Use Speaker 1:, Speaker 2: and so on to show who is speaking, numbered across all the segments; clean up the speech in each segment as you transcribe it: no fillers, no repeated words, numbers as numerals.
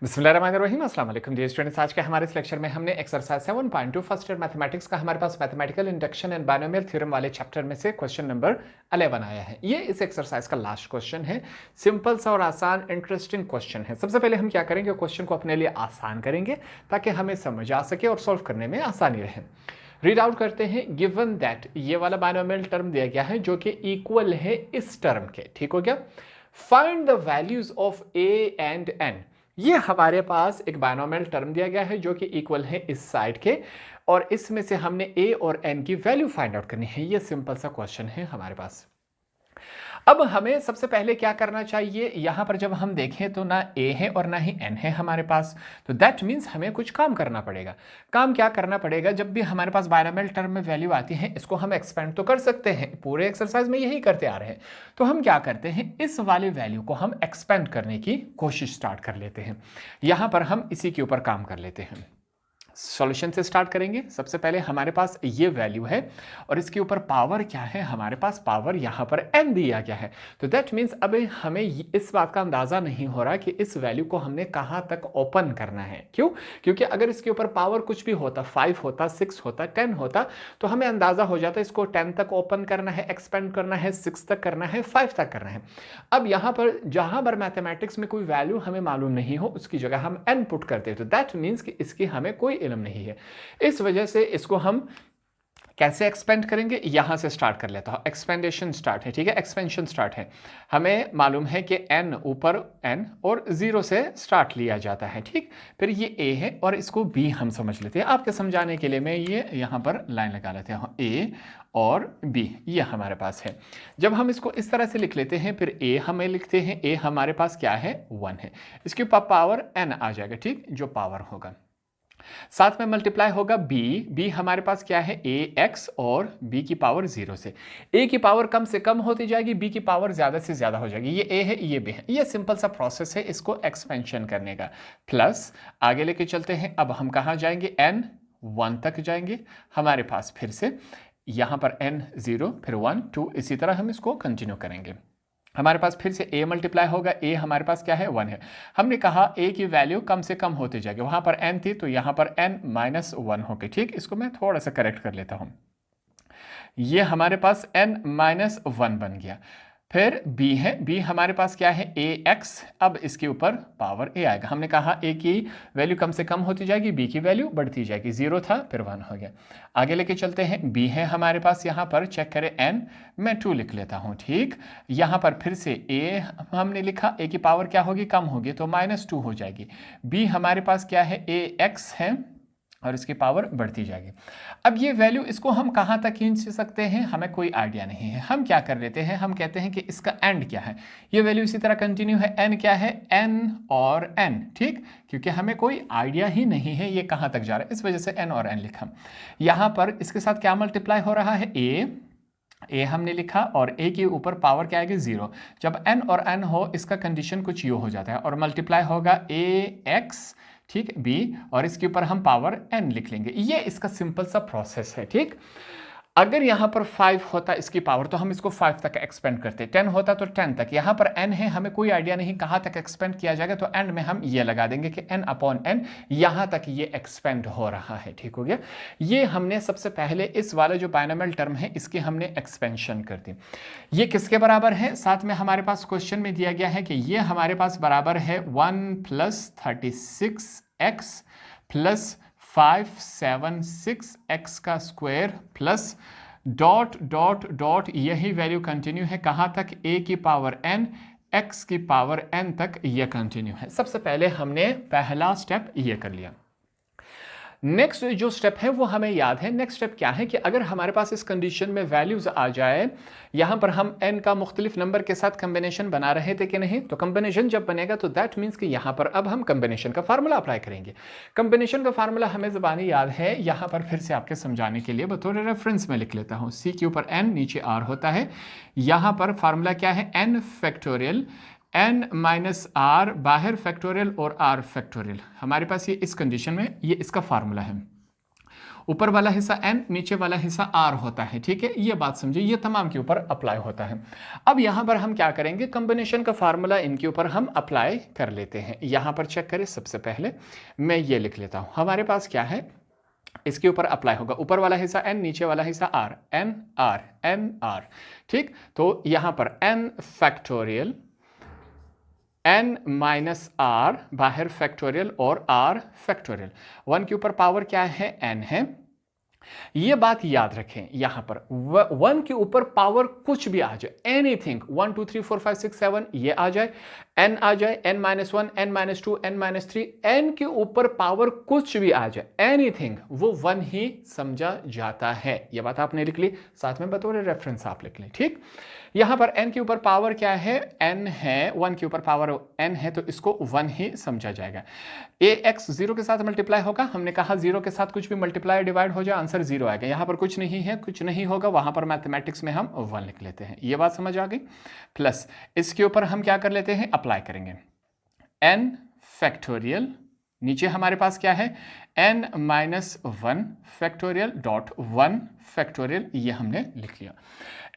Speaker 1: बिस्मिल्लाहिर्रहमानिर्रहीम, अस्सलाम वालेकुम डियर स्टूडेंट्स। आज के हमारे इस लेक्चर में हमने एक्सरसाइज 7.2 फर्स्ट ईयर मैथमेटिक्स का हमारे पास mathematical induction and binomial theorem वाले चैप्टर में से क्वेश्चन नंबर 11 आया है। ये इस एक्सरसाइज का लास्ट क्वेश्चन है। सिंपल सा और आसान इंटरेस्टिंग क्वेश्चन है। सबसे पहले हम क्या करेंगे, क्वेश्चन को अपने लिए आसान करेंगे ताकि हमें समझ आ सके और सॉल्व करने में आसानी रहे। रीड आउट करते हैं। गिवन दैट, ये वाला बायनोमियल टर्म दिया गया है जो कि इक्वल है इस टर्म के, ठीक हो गया। Find the values of A and N. ये हमारे पास एक बायनोमियल टर्म दिया गया है जो कि इक्वल है इस साइड के, और इसमें से हमने ए और एन की वैल्यू फाइंड आउट करनी है। ये सिंपल सा क्वेश्चन है हमारे पास। अब हमें सबसे पहले क्या करना चाहिए, यहां पर जब हम देखें तो ना ए है और ना ही एन है हमारे पास, तो दैट मीन्स हमें कुछ काम करना पड़ेगा। काम क्या करना पड़ेगा, जब भी हमारे पास बायनोमियल टर्म में वैल्यू आती है इसको हम एक्सपेंड तो कर सकते हैं, पूरे एक्सरसाइज में यही करते आ रहे हैं। तो हम क्या करते हैं, इस वाले वैल्यू को हम एक्सपेंड करने की कोशिश स्टार्ट कर लेते हैं। यहां पर हम इसी के ऊपर काम कर लेते हैं। सॉल्यूशन से स्टार्ट करेंगे। सबसे पहले हमारे पास ये वैल्यू है और इसके ऊपर पावर क्या है, हमारे पास पावर यहाँ पर n दिया गया है। तो दैट मीन्स अब हमें इस बात का अंदाजा नहीं हो रहा कि इस वैल्यू को हमने कहाँ तक ओपन करना है। क्यों? क्योंकि अगर इसके ऊपर पावर कुछ भी होता, 5 होता, 6 होता, 10 होता, तो हमें अंदाजा हो जाता इसको 10 तक ओपन करना है, एक्सपेंड करना है, 6 तक करना है, 5 तक करना है। अब यहाँ पर जहाँ पर मैथमेटिक्स में कोई वैल्यू हमें मालूम नहीं हो उसकी जगह हम n पुट करते हैं, तो दैट मीन्स कि इसकी हमें कोई इल्म नहीं है। इस वजह से इसको हम कैसे एक्सपेंड करेंगे, यहां से स्टार्ट कर लेता हूं। एक्सपेंडेशन स्टार्ट है, ठीक है, एक्सपेंशन स्टार्ट है। हमें मालूम है कि n ऊपर n और 0 से स्टार्ट लिया जाता है, ठीक। फिर ये a है और इसको b हम समझ लेते हैं। आपके समझाने के लिए मैं ये यहां पर लाइन लगा लेते हैं, a और b ये हमारे पास है। जब हम इसको इस तरह से लिख लेते हैं, फिर a हमें लिखते हैं, a हमारे पास क्या है, 1 है। इसके ऊपर पावर n आ जाएगा, ठीक, जो पावर होगा। साथ में मल्टीप्लाई होगा b हमारे पास क्या है, ax, और b की पावर 0 से। a की पावर कम से कम होती जाएगी, b की पावर ज्यादा से ज्यादा हो जाएगी। ये a है, ये b है। ये सिंपल सा प्रोसेस है इसको एक्सपेंशन करने का। प्लस आगे लेके चलते हैं। अब हम कहां जाएंगे, n 1 तक जाएंगे हमारे पास। फिर से यहां पर n 0, फिर 1 2, इसी तरह हम इसको कंटिन्यू करेंगे। हमारे पास फिर से a मल्टीप्लाई होगा, a हमारे पास क्या है, 1 है। हमने कहा a की वैल्यू कम से कम होती जाएगी, वहां पर n थी तो यहां पर n माइनस 1 होगी, ठीक। इसको मैं थोड़ा सा करेक्ट कर लेता हूं। ये हमारे पास n माइनस 1 बन गया। फिर b है, b हमारे पास क्या है, ax। अब इसके ऊपर पावर a आएगा। हमने कहा a की वैल्यू कम से कम होती जाएगी, b की वैल्यू बढ़ती जाएगी। 0 था, फिर 1 हो गया। आगे लेके चलते हैं। b है हमारे पास, यहाँ पर चेक करें n, मैं 2 लिख लेता हूँ, ठीक। यहाँ पर फिर से a हमने लिखा, a की पावर क्या होगी, कम होगी, तो -2 हो जाएगी। b हमारे पास क्या है, ax है और इसकी पावर बढ़ती जाएगी। अब ये वैल्यू इसको हम कहाँ तक खींच सकते हैं, हमें कोई आइडिया नहीं है। हम क्या कर लेते हैं, हम कहते हैं कि इसका एंड क्या है। ये वैल्यू इसी तरह कंटिन्यू है। n क्या है, n और n, ठीक, क्योंकि हमें कोई आइडिया ही नहीं है ये कहाँ तक जा रहा है, इस वजह से n और n लिखा। यहाँ पर इसके साथ क्या मल्टीप्लाई हो रहा है, a हमने लिखा और a के ऊपर पावर क्या आएगी, 0। जब n और n हो इसका कंडीशन कुछ यूँ हो जाता है, और मल्टीप्लाई होगा ax, ठीक, b, और इसके ऊपर हम पावर n लिख लेंगे। ये इसका सिंपल सा प्रोसेस है, ठीक। अगर यहाँ पर 5 होता इसकी पावर तो हम इसको 5 तक एक्सपेंड करते, 10 होता तो 10 तक। यहाँ पर n है, हमें कोई आइडिया नहीं कहाँ तक एक्सपेंड किया जाएगा, तो एंड में हम ये लगा देंगे कि n अपॉन n यहाँ तक ये एक्सपेंड हो रहा है, ठीक हो गया। ये हमने सबसे पहले इस वाला जो बायनोमियल टर्म है इसकी हमने एक्सपेंशन कर दी। ये किसके बराबर है, साथ में हमारे पास क्वेश्चन में दिया गया है कि ये हमारे पास बराबर है 1 + 36x प्लस 576x का square plus dot dot dot, यही वैल्यू कंटिन्यू है कहाँ तक, a की पावर n, x की पावर n तक ये कंटिन्यू है। सबसे पहले हमने पहला स्टेप ये कर लिया। नेक्स्ट जो स्टेप है वो हमें याद है। नेक्स्ट स्टेप क्या है कि अगर हमारे पास इस कंडीशन में वैल्यूज आ जाए, यहां पर हम n का मुख्तलिफ नंबर के साथ कंबिनेशन बना रहे थे कि नहीं, तो कंबिनेशन जब बनेगा तो दैट मीन्स कि यहां पर अब हम कंबिनेशन का फार्मूला अप्लाई करेंगे। कंबिनेशन का फार्मूला हमें ज़बानी याद है, यहां पर फिर से आपके समझाने के लिए बतौर रेफरेंस में लिख लेता हूं। c के ऊपर n, नीचे r होता है। यहां पर फार्मूला क्या है, n factorial, n minus r, बाहर फैक्टोरियल और r फैक्टोरियल। हमारे पास ये इस कंडीशन में ये इसका फार्मूला है। ऊपर वाला हिस्सा n, नीचे वाला हिस्सा r होता है, ठीक है, ये बात समझिए, ये तमाम के ऊपर अप्लाई होता है। अब यहां पर हम क्या करेंगे, कॉम्बिनेशन का फार्मूला इनके ऊपर हम अप्लाई कर लेते हैं। यहां पर चेक करें, सबसे पहले मैं ये लिख लेता हूं, हमारे पास क्या है, इसके ऊपर अप्लाई होगा, ऊपर वाला हिस्सा n, नीचे वाला हिस्सा r, n r n r, ठीक। तो यहां पर n factorial n minus r, बाहर फैक्टोरियल और r फैक्टोरियल, 1 के ऊपर पावर क्या है, n है। ये बात याद रखें, यहां पर 1 के ऊपर पावर कुछ भी आ जाए, एनीथिंग, 1 2 3 4 5 6 7 ये आ जाए, n आ जाए, n-1, n-2, n-3, n के ऊपर पावर कुछ भी आ जाए, एनीथिंग, वो 1 ही समझा जाता है। ये बात आपने लिख ली, साथ में बतौर रेफरेंस आप लिख लें, ठीक। यहां पर n के ऊपर पावर क्या है, n है, 1 के ऊपर पावर n है, तो इसको 1 ही समझा जाएगा। ax 0 के साथ मल्टीप्लाई होगा, हमने कहा 0 के साथ कुछ भी मल्टीप्लाई डिवाइड हो जाए आंसर 0 आएगा, यहां पर कुछ नहीं है, कुछ नहीं होगा, वहां पर मैथमेटिक्स में हम 1 लिख लेते हैं। ये बात समझ आ गई। प्लस इसके ऊपर हम क्या कर लेते हैं, अप्लाई करेंगे, n फैक्टोरियल, नीचे हमारे पास क्या है, n minus 1 factorial dot 1 factorial, ये हमने लिख लिया।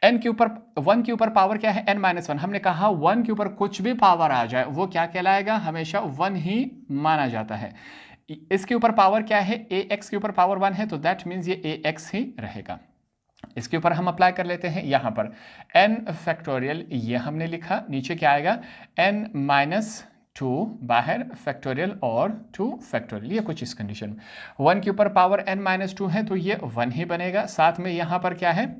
Speaker 1: n के ऊपर 1 के ऊपर पावर क्या है, n माइनस 1, हमने कहा 1 के ऊपर कुछ भी पावर आ जाए वो क्या कहलाएगा, हमेशा 1 ही माना जाता है। इसके ऊपर पावर क्या है, ax के ऊपर पावर 1 है, तो दैट मीन्स ये ax ही रहेगा। इसके ऊपर हम अप्लाई कर लेते हैं, यहां पर n फैक्टोरियल ये हमने लिखा, नीचे क्या आएगा, n माइनस 2 बाहर फैक्टोरियल और 2 फैक्टोरियल, ये कुछ इस कंडीशन में 1 के ऊपर पावर n माइनस 2 है, तो ये 1 ही बनेगा। साथ में यहां पर क्या है,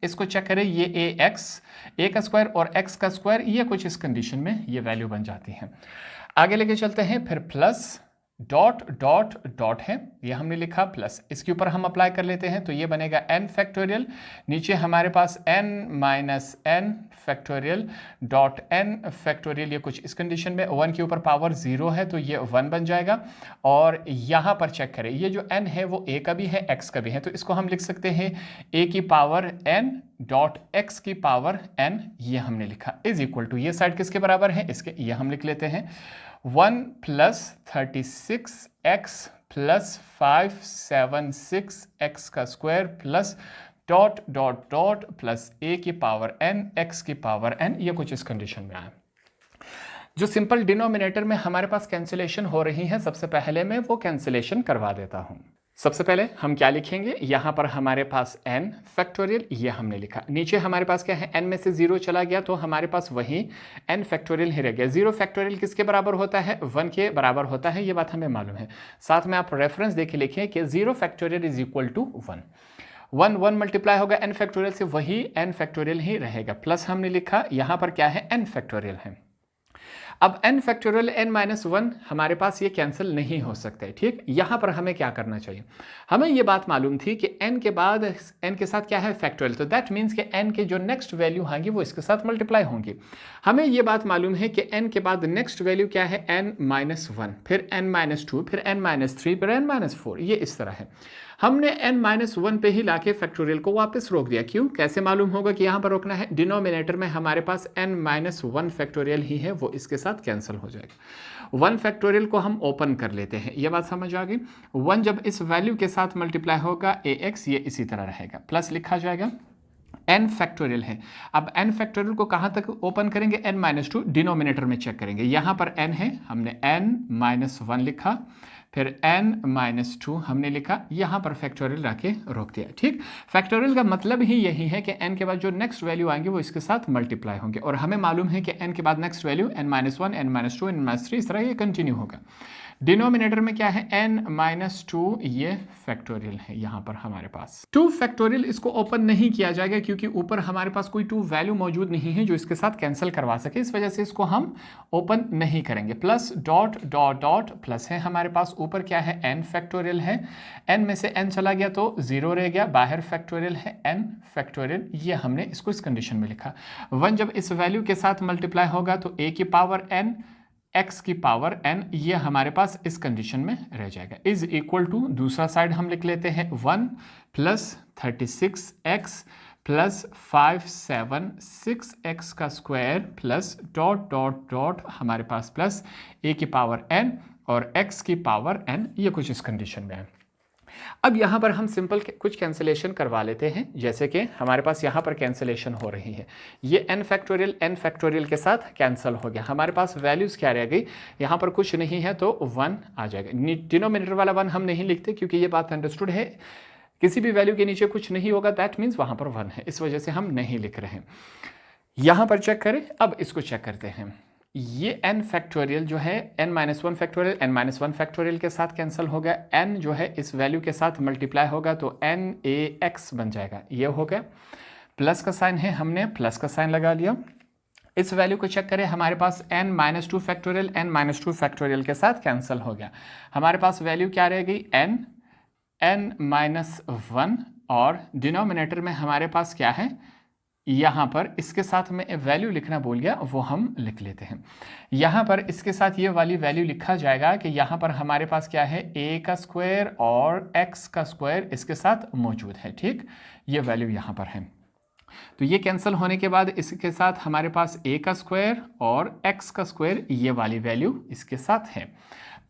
Speaker 1: इसको चेक करें, ये a का स्क्वायर और x का स्क्वायर, ये कुछ इस कंडीशन में ये वैल्यू बन जाती है। आगे लेके चलते हैं, फिर प्लस डॉट डॉट डॉट है, ये हमने लिखा, प्लस इसके ऊपर हम अप्लाई कर लेते हैं, तो ये बनेगा n फैक्टोरियल, नीचे हमारे पास n minus n factorial dot n factorial, ये कुछ इस कंडीशन में 1 के ऊपर पावर 0 है, तो ये 1 बन जाएगा। और यहाँ पर चेक करें, ये जो n है वो a का भी है x का भी है, तो इसको हम लिख सकते हैं a की पावर n डॉट x की पावर n, ये हमने लिखा, इज इक्वल टू, ये साइड किसके बराबर है, इसके, ये हम लिख लेते हैं 1 प्लस 36x प्लस 576 x का square plus dot dot dot plus a की पावर n x की पावर n, ये कुछ इस कंडीशन में आया। जो सिंपल डिनोमिनेटर में हमारे पास कैंसिलेशन हो रही है, सबसे पहले मैं वो कैंसिलेशन करवा देता हूं। सबसे पहले हम क्या लिखेंगे, यहां पर हमारे पास n फैक्टोरियल, ये हमने लिखा, नीचे हमारे पास क्या है, n में से 0 चला गया तो हमारे पास वही n फैक्टोरियल ही रह गया। 0 फैक्टोरियल किसके बराबर होता है, 1 के बराबर होता है, ये बात हमें मालूम है। साथ में आप रेफरेंस देखे लिखें कि 0 factorial is equal to 1 1 multiply होगा n फैक्टोरियल से, वही n फैक्टोरियल ही रहेगा। प्लस हमने लिखा, यहां पर क्या है, n फैक्टोरियल है। अब n फैक्टोरियल n माइनस 1 हमारे पास ये कैंसिल नहीं हो सकते, ठीक। यहां पर हमें क्या करना चाहिए, हमें ये बात मालूम थी कि n के बाद n के साथ क्या है, फैक्टोरियल, तो दैट मीन्स कि n के जो नेक्स्ट वैल्यू होंगी वो इसके साथ मल्टीप्लाई होंगी। हमें ये बात मालूम है कि n के बाद नेक्स्ट वैल्यू क्या है, n माइनस 1, फिर n माइनस 2, फिर n माइनस 3, फिर n माइनस 4, ये इस तरह है। हमने n माइनस 1 पे ही लाके फैक्टोरियल को वापस रोक दिया, क्यों, कैसे मालूम होगा कि यहाँ पर रोकना है, डिनोमिनेटर में हमारे पास n माइनस 1 फैक्टोरियल ही है, वो इसके साथ कैंसिल हो जाएगा। 1 फैक्टोरियल को हम ओपन कर लेते हैं, ये बात समझ आ गई। 1 जब इस वैल्यू के साथ मल्टीप्लाई होगा ax, ये इसी तरह रहेगा, प्लस लिखा जाएगा, n फैक्टोरियल है। अब n फैक्टोरियल को कहाँ तक ओपन करेंगे, n माइनस 2, डिनोमिनेटर में चेक करेंगे, यहाँ पर n है, हमने n माइनस 1 लिखा, फिर n माइनस 2 हमने लिखा, यहाँ पर फैक्टोरियल रख के रोक दिया, ठीक। फैक्टोरियल का मतलब ही यही है कि n के बाद जो नेक्स्ट वैल्यू आएंगे वो इसके साथ मल्टीप्लाई होंगे, और हमें मालूम है कि n के बाद next value n minus 1, n minus 2, n minus 3, इस तरह ये कंटिन्यू होगा। डिनोमिनेटर में क्या है, n माइनस 2, ये फैक्टोरियल है यहाँ पर हमारे पास 2 फैक्टोरियल, इसको ओपन नहीं किया जाएगा क्योंकि ऊपर हमारे पास कोई 2 वैल्यू मौजूद नहीं है जो इसके साथ कैंसिल करवा सके, इस वजह से इसको हम ओपन नहीं करेंगे। Plus dot dot dot plus है हमारे पास, ऊपर क्या है, n फैक्टोरियल है, n में से n चला गया तो 0 रह गया, बाहर फैक्टोरियल है n फैक्टोरियल, ये हमने इसको इस कंडीशन में लिखा। 1 जब इस वैल्यू के साथ मल्टीप्लाई होगा तो a की पावर n x की पावर n, ये हमारे पास इस कंडीशन में रह जाएगा, इज इक्वल टू, दूसरा साइड हम लिख लेते हैं 1 प्लस 36x प्लस 576x का square plus dot dot dot हमारे पास प्लस a की पावर n और x की पावर n, ये कुछ इस कंडीशन में है। अब यहाँ पर हम सिंपल कुछ कैंसिलेशन करवा लेते हैं, जैसे कि हमारे पास यहाँ पर कैंसिलेशन हो रही है, ये n फैक्टोरियल के साथ कैंसिल हो गया। हमारे पास वैल्यूज़ क्या रह गई, यहाँ पर कुछ नहीं है तो 1 आ जाएगा। डिनोमिनेटर वाला 1 हम नहीं लिखते क्योंकि ये बात अंडरस्टूड है, किसी भी वैल्यू के नीचे कुछ नहीं होगा दैट मीन्स वहाँ पर 1 है, इस वजह से हम नहीं लिख रहे हैं। यहाँ पर चेक करें, अब इसको चेक करते हैं। ये n फैक्टोरियल जो है n-1 फैक्टोरियल n-1 फैक्टोरियल के साथ कैंसिल हो गया, n जो है इस वैल्यू के साथ मल्टीप्लाई होगा तो n(ax) बन जाएगा, ये हो गया। प्लस का साइन है, हमने प्लस का साइन लगा लिया। इस वैल्यू को चेक करें, हमारे पास n-2 फैक्टोरियल n-2 फैक्टोरियल के साथ कैंसिल हो गया। हमारे पास वैल्यू क्या रह गई, n-1, और डिनोमिनेटर में हमारे पास क्या है, यहाँ पर इसके साथ में वैल्यू लिखना भूल गया, वो हम लिख लेते हैं। यहाँ पर इसके साथ ये वाली वैल्यू लिखा जाएगा कि यहाँ पर हमारे पास क्या है, a का स्क्वायर और x का स्क्वायर इसके साथ मौजूद है, ठीक, ये वैल्यू यहाँ पर है। तो ये कैंसिल होने के बाद इसके साथ हमारे पास a का स्क्वायर और x का स्क्वायर, ये वाली वैल्यू इसके साथ है।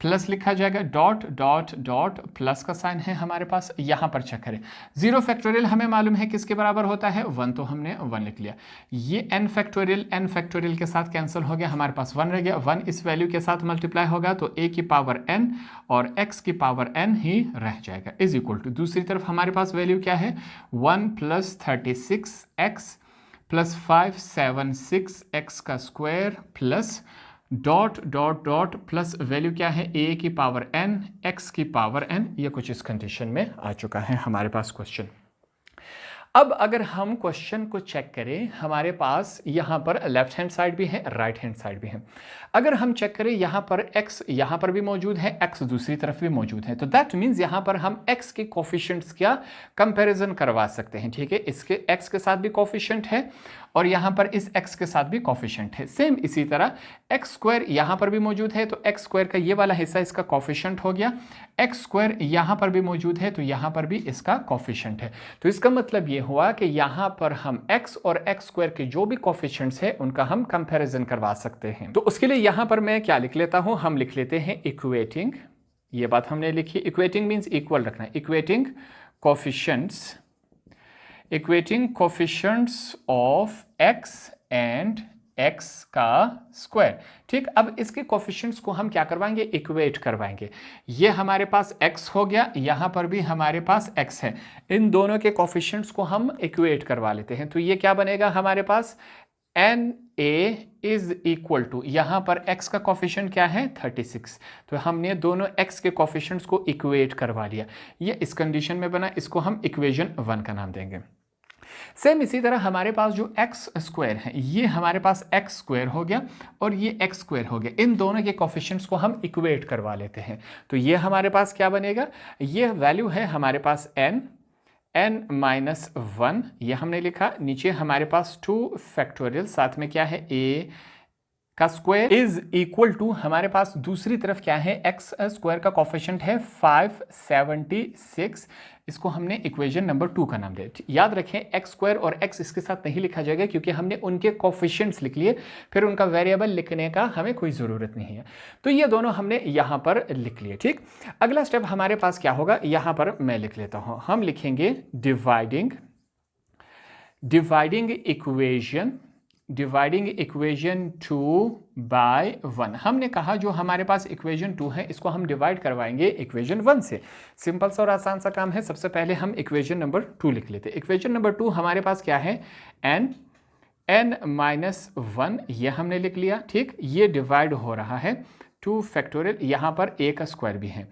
Speaker 1: प्लस लिखा जाएगा, डॉट डॉट डॉट, प्लस का साइन है हमारे पास। यहाँ पर चेक करें, 0 फैक्टोरियल हमें मालूम है किसके बराबर होता है, 1, तो हमने 1 लिख लिया। ये n फैक्टोरियल के साथ कैंसिल हो गया, हमारे पास 1 रह गया। 1 इस वैल्यू के साथ मल्टीप्लाई होगा तो a की पावर n और x की पावर n ही रह जाएगा, इज इक्वल टू, दूसरी तरफ हमारे पास वैल्यू क्या है, 1 + 36x + 576x का square plus dot dot dot plus value क्या है, a की पावर n x की पावर n, ये कुछ इस कंडीशन में आ चुका है हमारे पास क्वेश्चन। अब अगर हम क्वेश्चन को चेक करें, हमारे पास यहाँ पर लेफ्ट हैंड साइड भी है, राइट हैंड साइड भी है। अगर हम चेक करें, यहाँ पर x यहाँ पर भी मौजूद है, x दूसरी तरफ भी मौजूद है, तो दैट मीन्स यहाँ पर हम x के कोफिशिएंट्स का कंपैरिजन करवा सकते हैं, ठीक है। इसके x के साथ भी कोफिशिएंट है और यहाँ पर इस x के साथ भी कोफिशिएंट है। सेम इसी तरह x स्क्वायर यहाँ पर भी मौजूद है तो x स्क्वायर का ये वाला हिस्सा इसका कोफिशिएंट हो गया, x स्क्वायर यहाँ पर भी मौजूद है तो यहाँ पर भी इसका कोफिशिएंट है। तो इसका मतलब ये हुआ कि यहाँ पर हम x और x स्क्वायर के जो भी कोफिशिएंट्स है उनका हम कंपैरिजन करवा सकते हैं। तो उसके लिए यहाँ पर मैं क्या लिख लेता हूँ, हम लिख लेते हैं इक्वेटिंग, ये बात हमने लिखी, इक्वेटिंग मीन्स इक्वल रखना, equating coefficients of x and x का स्क्वायर, ठीक। अब इसके कोफिशिएंट्स को हम क्या करवाएंगे, इक्वेट करवाएंगे। ये हमारे पास x हो गया, यहाँ पर भी हमारे पास x है, इन दोनों के कोफिशिएंट्स को हम इक्वेट करवा लेते हैं। तो ये क्या बनेगा हमारे पास, NA इज इक्वल टू, यहाँ पर x का कोफिशिएंट क्या है, 36, तो हमने दोनों x के कोफिशिएंट्स को इक्वेट करवा लिया। ये इस कंडीशन में बना, इसको हम इक्वेशन 1 का नाम देंगे। सेम इसी तरह हमारे पास जो x स्क्वायर है, ये हमारे पास x स्क्वायर हो गया और ये x स्क्वायर हो गया, इन दोनों के कोफिशिएंट्स को हम इक्वेट करवा लेते हैं। तो ये हमारे पास क्या बनेगा, ये वैल्यू है हमारे पास n-1, ये हमने लिखा, नीचे हमारे पास 2 फैक्टोरियल, साथ में क्या है, a का स्क्वायर इज इक्वल टू, हमारे पास दूसरी तरफ क्या है, x स्क्वायर का कोफिशिएंट है 576, इसको हमने इक्वेशन नंबर 2 का नाम दिया। याद रखें, x स्क्वायर और x इसके साथ नहीं लिखा जाएगा क्योंकि हमने उनके कोफिशिएंट्स लिख लिए, फिर उनका वेरिएबल लिखने का हमें कोई ज़रूरत नहीं है। तो ये दोनों हमने यहाँ पर लिख लिए, ठीक। अगला स्टेप हमारे पास क्या होगा, यहाँ पर मैं लिख लेता हूँ, हम लिखेंगे डिवाइडिंग इक्वेशन 2 बाय 1। हमने कहा जो हमारे पास इक्वेशन 2 है इसको हम डिवाइड करवाएंगे इक्वेशन 1 से। सिंपल सा और आसान सा काम है। सबसे पहले हम इक्वेशन नंबर 2 लिख लेते हैं। इक्वेशन नंबर 2 हमारे पास क्या है, n-1, ये हमने लिख लिया, ठीक। ये डिवाइड हो रहा है 2 फैक्टोरियल, यहाँ पर a का स्क्वायर भी है,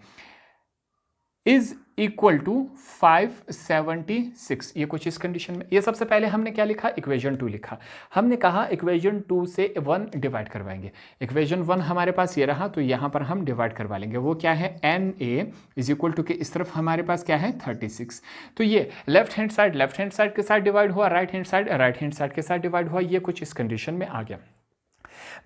Speaker 1: इज इक्वल टू 576, ये कुछ इस कंडीशन में। ये सबसे पहले हमने क्या लिखा, इक्वेशन 2 लिखा। हमने कहा इक्वेशन 2 से 1 डिवाइड करवाएंगे। इक्वेशन 1 हमारे पास ये रहा, तो यहाँ पर हम डिवाइड करवा लेंगे। वो क्या है, na इज इक्वल टू के इस तरफ हमारे पास क्या है 36। तो ये लेफ्ट हैंड साइड के साथ डिवाइड हुआ, राइट हैंड साइड के साथ डिवाइड हुआ, ये कुछ इस कंडीशन में आ गया।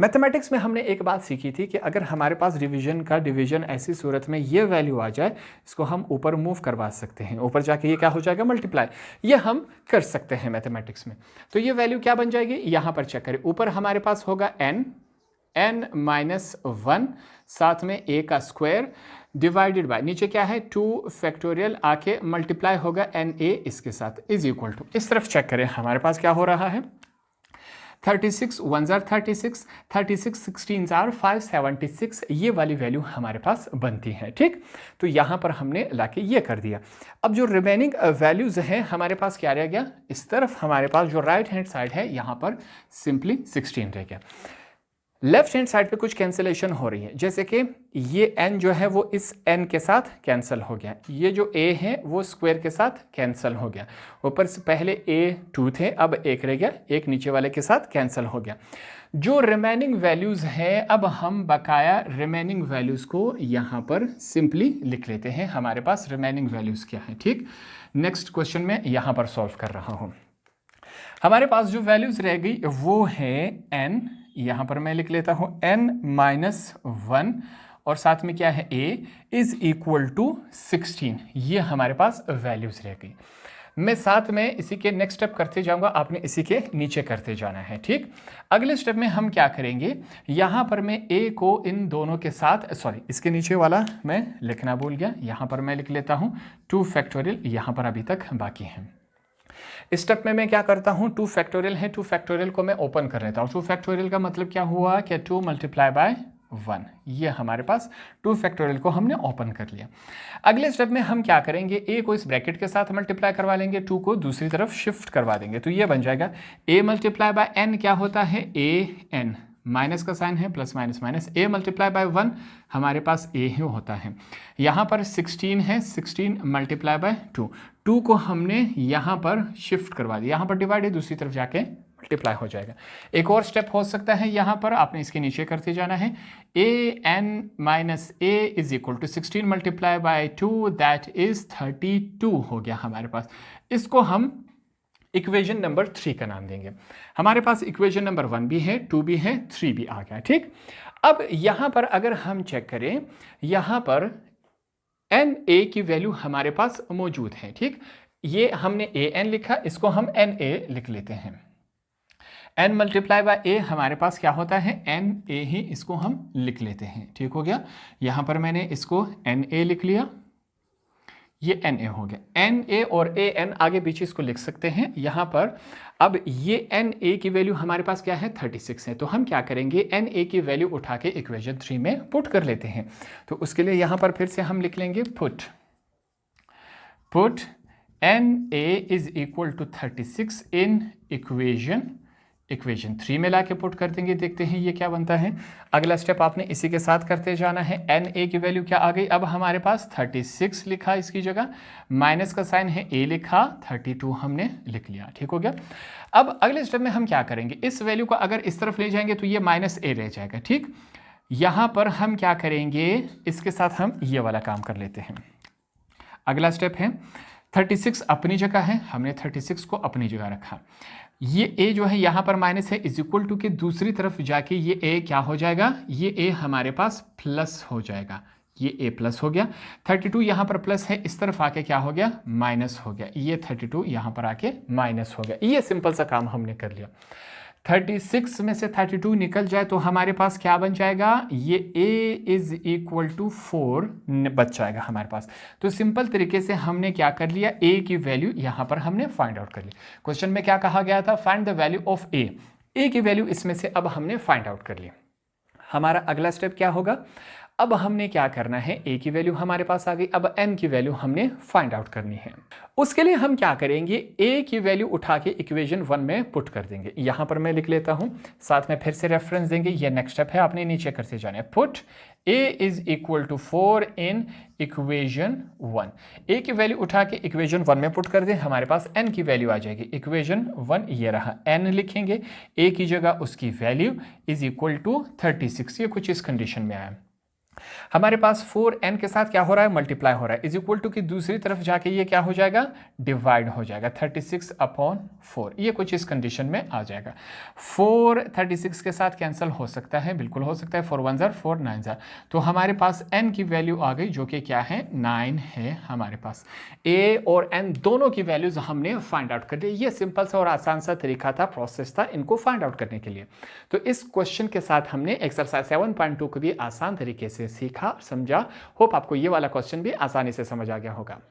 Speaker 1: मैथमेटिक्स में हमने एक बात सीखी थी कि अगर हमारे पास डिवीजन ऐसी सूरत में ये वैल्यू आ जाए, इसको हम ऊपर मूव करवा सकते हैं, ऊपर जाके ये क्या हो जाएगा, मल्टीप्लाई, ये हम कर सकते हैं मैथमेटिक्स में। तो ये वैल्यू क्या बन जाएगी, यहाँ पर चेक करें, ऊपर हमारे पास होगा n-1, साथ में a का स्क्वायर डिवाइडेड बाय नीचे क्या है 2 फैक्टोरियल आके मल्टीप्लाई होगा NA इसके साथ इज इक्वल टू, इस तरफ चेक करें हमारे पास क्या हो रहा है 36 1 जार 36 36 16 जार 576 ये वाली वैल्यू हमारे पास बनती है। ठीक, तो यहाँ पर हमने लाके ये कर दिया। अब जो रिमेनिंग वैल्यूज हैं हमारे पास क्या रह गया, इस तरफ हमारे पास जो राइट हैंड साइड है यहाँ पर सिंपली 16 रह गया। लेफ्ट हैंड साइड पे कुछ कैंसिलेशन हो रही है, जैसे कि ये n जो है वो इस n के साथ कैंसिल हो गया, ये जो a है वो स्क्वायर के साथ कैंसिल हो गया, ऊपर से पहले a 2 थे अब 1 रह गया, एक नीचे वाले के साथ कैंसिल हो गया। जो रिमेनिंग वैल्यूज है अब हम बकाया रिमेनिंग वैल्यूज को यहाँ पर सिंपली लिख लेते हैं। हमारे पास रिमेनिंग वैल्यूज क्या है। ठीक, नेक्स्ट क्वेश्चन में यहाँ पर सॉल्व कर रहा हूँ। हमारे पास जो वैल्यूज रह गई वो है n, यहाँ पर मैं लिख लेता हूँ n-1 और साथ में क्या है a इज इक्वल टू 16, ये हमारे पास वैल्यूज रह गई। मैं साथ में इसी के नेक्स्ट स्टेप करते जाऊंगा, आपने इसी के नीचे करते जाना है। ठीक, अगले स्टेप में हम क्या करेंगे, यहाँ पर मैं a को इन दोनों के साथ, सॉरी इसके नीचे वाला मैं लिखना भूल गया, यहाँ पर मैं लिख लेता हूँ 2 फैक्टोरियल, यहाँ पर अभी तक बाकी है। इस स्टेप में मैं क्या करता हूँ, 2 फैक्टोरियल है, 2 फैक्टोरियल को मैं ओपन कर लेता हूँ। 2 फैक्टोरियल का मतलब क्या हुआ कि 2 मल्टीप्लाई बाय 1, ये हमारे पास 2 फैक्टोरियल को हमने ओपन कर लिया। अगले स्टेप में हम क्या करेंगे, a को इस ब्रैकेट के साथ मल्टीप्लाई करवा लेंगे, 2 को दूसरी तरफ शिफ्ट करवा देंगे, तो ये बन जाएगा a मल्टीप्लाई बाय n क्या होता है a n, माइनस का साइन है plus minus minus, a multiply by 1 हमारे पास a ही होता है। यहाँ पर 16 है, 16 मल्टीप्लाई बाय 2, 2 को हमने यहाँ पर शिफ्ट करवा दिया, यहाँ पर डिवाइड है दूसरी तरफ जाके मल्टीप्लाई हो जाएगा। एक और स्टेप हो सकता है, यहाँ पर आपने इसके नीचे करते जाना है, an minus a is equal to 16 multiply by 2 that is 32 हो गया हमारे पास। इसको हम इक्वेशन नंबर 3 का नाम देंगे। हमारे पास इक्वेशन नंबर 1 भी है, 2 भी है, 3 भी आ गया। ठीक, अब यहाँ पर अगर हम चेक करें, यहाँ पर NA की वैल्यू हमारे पास मौजूद है। ठीक, ये हमने AN लिखा, इसको हम NA लिख लेते हैं। n मल्टीप्लाई बाय a हमारे पास क्या होता है NA ही, इसको हम लिख लेते हैं। ठीक हो गया, यहाँ पर मैंने इसको NA लिख लिया, ये NA हो गया। NA और AN आगे पीछे इसको लिख सकते हैं यहाँ पर। अब ये NA की वैल्यू हमारे पास क्या है 36 है, तो हम क्या करेंगे NA की वैल्यू उठा के इक्वेशन 3 में पुट कर लेते हैं। तो उसके लिए यहाँ पर फिर से हम लिख लेंगे put NA is equal to 36 in equation 3 में लाके पुट कर देंगे, देखते हैं ये क्या बनता है। अगला स्टेप आपने इसी के साथ करते जाना है। NA की वैल्यू क्या आ गई, अब हमारे पास 36 लिखा, इसकी जगह माइनस का साइन है, a लिखा, 32 हमने लिख लिया। ठीक हो गया। अब अगले स्टेप में हम क्या करेंगे, इस वैल्यू को अगर इस तरफ ले जाएंगे तो ये माइनस a रह जाएगा। ठीक, यहाँ पर हम क्या करेंगे, इसके साथ हम ये वाला काम कर लेते हैं। अगला स्टेप है 36 अपनी जगह है, हमने 36 को अपनी जगह रखा, ये a जो है यहाँ पर माइनस है, इज इक्वल टू के दूसरी तरफ जाके ये a क्या हो जाएगा, ये a हमारे पास प्लस हो जाएगा, ये a प्लस हो गया। 32 यहाँ पर प्लस है, इस तरफ आके क्या हो गया माइनस हो गया, ये 32 यहाँ पर आके माइनस हो गया। ये सिंपल सा काम हमने कर लिया। 36 में से 32 निकल जाए तो हमारे पास क्या बन जाएगा, ये a इज इक्वल टू 4 बच जाएगा हमारे पास। तो सिंपल तरीके से हमने क्या कर लिया, a की वैल्यू यहाँ पर हमने फाइंड आउट कर ली। क्वेश्चन में क्या कहा गया था, find the value of a की वैल्यू इसमें से अब हमने फाइंड आउट कर ली। हमारा अगला स्टेप क्या होगा, अब हमने क्या करना है, a की वैल्यू हमारे पास आ गई, अब n की वैल्यू हमने फाइंड आउट करनी है। उसके लिए हम क्या करेंगे, a की वैल्यू उठा के इक्वेशन 1 में पुट कर देंगे। यहाँ पर मैं लिख लेता हूँ, साथ में फिर से रेफरेंस देंगे, ये नेक्स्ट स्टेप है, आपने नीचे करते जाना है। Put a is equal to 4 in equation 1, a की वैल्यू उठा के इक्वेशन 1 में पुट कर दें, हमारे पास n की वैल्यू आ जाएगी। इक्वेशन 1 ये रहा, n लिखेंगे, a की जगह उसकी वैल्यू इज इक्वल टू 36, ये कुछ इस कंडीशन में आया। हमारे पास 4n के साथ क्या हो रहा है, मल्टीप्लाई हो रहा है, इज इक्वल टू की दूसरी तरफ जाके ये क्या हो जाएगा, डिवाइड हो जाएगा, 36/4, ये कुछ इस कंडीशन में आ जाएगा। 4 36 के साथ कैंसिल हो सकता है, बिल्कुल हो सकता है, 4 1 जार 4 9 जार, तो हमारे पास n की वैल्यू आ गई जो कि क्या है 9 है। हमारे पास a और n दोनों की वैल्यूज हमने फाइंड आउट कर ली। ये सिंपल सा और आसान सा तरीका था, प्रोसेस था इनको फाइंड आउट करने के लिए। तो इस क्वेश्चन के साथ हमने एक्सरसाइज 7.2 को भी आसान तरीके से से सीखा और समझा। होप आपको ये वाला क्वेश्चन भी आसानी से समझ आ गया होगा।